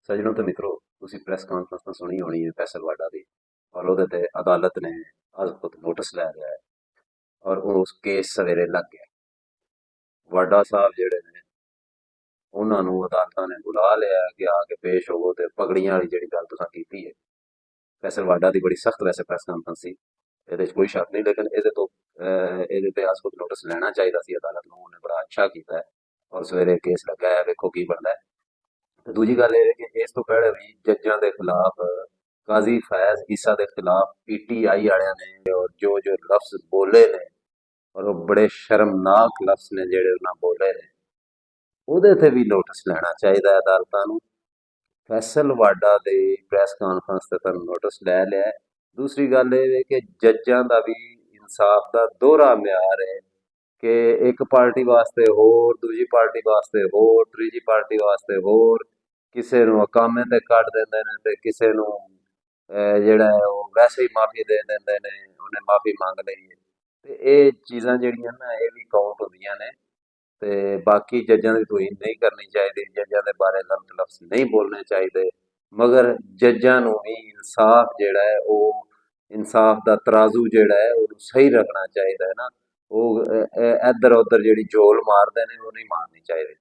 ਸੱਜਣੋ ਤੇ ਮਿੱਤਰੋ, ਤੁਸੀਂ ਪ੍ਰੈਸ ਕਾਨਫਰੰਸ ਤਾਂ ਸੁਣੀ ਹੋਣੀ ਹੈ ਫੈਸਲ ਵਾਡਾ ਦੀ। ਔਰ ਉਹਦੇ ਤੇ ਅਦਾਲਤ ਨੇ ਅੱਜ ਨੋਟਿਸ ਲੈ ਲਿਆ ਹੈ ਔਰ ਉਸ ਕੇਸ ਸਵੇਰੇ ਲੱਗ ਗਿਆ। ਵਾਡਾ ਸਾਹਿਬ ਜਿਹੜੇ ਨੇ ਉਹਨਾਂ ਨੂੰ ਅਦਾਲਤਾਂ ਨੇ ਬੁਲਾ ਲਿਆ ਕਿ ਆ ਕੇ ਪੇਸ਼ ਹੋਵੋ ਤੇ ਪਗੜੀਆਂ ਵਾਲੀ ਜਿਹੜੀ ਗੱਲ ਤੁਸੀਂ ਕੀਤੀ ਹੈ। ਫੈਸਲ ਵਾਡਾ ਦੀ ਬੜੀ ਸਖਤ ਵੈਸੇ ਪ੍ਰੈਸ ਕਾਨਫਰੰਸ ਸੀ, ਇਹਦੇ 'ਚ ਕੋਈ ਸ਼ੱਕ ਨਹੀਂ, ਲੇਕਿਨ ਇਹਦੇ ਤੇ ਅੱਜ ਨੋਟਿਸ ਲੈਣਾ ਚਾਹੀਦਾ ਸੀ ਅਦਾਲਤ ਨੂੰ। ਉਹਨੇ ਬੜਾ ਅੱਛਾ ਕੀਤਾ ਹੈ ਔਰ ਸਵੇਰੇ ਕੇਸ ਲੱਗਾ ਹੈ, ਵੇਖੋ ਕੀ ਬਣਦਾ ਹੈ। ਤੇ ਦੂਜੀ ਗੱਲ ਇਹ ਹੈ ਕਿ ਇਸ ਤੋਂ ਪਹਿਲੇ ਵੀ ਜੱਜਾਂ ਦੇ ਖਿਲਾਫ, ਕਾਜ਼ੀ ਫੈਜ਼ ਈਸਾ ਦੇ ਖਿਲਾਫ ਪੀਟੀਆਈ ਵਾਲਿਆਂ ਨੇ ਔਰ ਜੋ ਜੋ ਲਫ਼ਜ਼ ਬੋਲੇ ਨੇ, ਔਰ ਉਹ ਬੜੇ ਸ਼ਰਮਨਾਕ ਲਫ਼ਜ਼ ਨੇ ਜਿਹੜੇ ਉਹਨਾਂ ਬੋਲੇ ਨੇ, ਉਹਦੇ ਤੇ ਵੀ ਨੋਟਿਸ ਲੈਣਾ ਚਾਹੀਦਾ ਹੈ ਅਦਾਲਤਾਂ ਨੂੰ। ਫੈਸਲ ਵਾਡਾ ਦੇ ਪ੍ਰੈਸ ਕਾਨਫਰੰਸ ਤੇ ਤੁਹਾਨੂੰ ਨੋਟਿਸ ਲੈ ਲਿਆ ਹੈ। ਦੂਸਰੀ ਗੱਲ ਇਹ ਹੈ ਕਿ ਜੱਜਾਂ ਦਾ ਵੀ ਇਨਸਾਫ ਦਾ ਦੋਹਰਾ ਮਿਆਰ ਹੈ ਕਿ ਇੱਕ ਪਾਰਟੀ ਵਾਸਤੇ ਹੋਰ, ਦੂਜੀ ਪਾਰਟੀ ਵਾਸਤੇ ਹੋਰ, ਤੀਜੀ ਪਾਰਟੀ ਵਾਸਤੇ ਹੋਰ, ਕਿਸੇ ਨੂੰ ਅਕਾਮੇ ਤੇ ਕੱਢ ਦਿੰਦੇ ਨੇ ਤੇ ਕਿਸੇ ਨੂੰ ਜਿਹੜਾ ਹੈ ਉਹ ਵੈਸੇ ਹੀ ਮਾਫੀ ਦੇ ਦਿੰਦੇ ਨੇ, ਉਹਨੇ ਮਾਫੀ ਮੰਗ ਲਈ ਹੈ। ਤੇ ਇਹ ਚੀਜ਼ਾਂ ਜਿਹੜੀਆਂ ਨਾ ਇਹ ਵੀ ਕਾਊਂਟ ਹੁੰਦੀਆਂ ਨੇ। ਤੇ ਬਾਕੀ ਜੱਜਾਂ ਦੀ ਤੋਹੀਨ ਨਹੀਂ ਕਰਨੀ ਚਾਹੀਦੀ, ਜੱਜਾਂ ਦੇ ਬਾਰੇ ਗਲਤ ਲਫ਼ਜ਼ ਨਹੀਂ ਬੋਲਣੇ ਚਾਹੀਦੇ, ਮਗਰ ਜੱਜਾਂ ਨੂੰ ਵੀ ਇਨਸਾਫ ਜਿਹੜਾ ਹੈ ਉਹ ਇਨਸਾਫ ਦਾ ਤਰਾਜ਼ੂ ਜਿਹੜਾ ਹੈ ਉਹਨੂੰ ਸਹੀ ਰੱਖਣਾ ਚਾਹੀਦਾ ਹੈ ਨਾ। ਉਹ ਇੱਧਰ ਉੱਧਰ ਜਿਹੜੀ ਝੋਲ ਮਾਰਦੇ ਨੇ ਉਹ ਨਹੀਂ ਮਾਰਨੀ ਚਾਹੀਦੀ।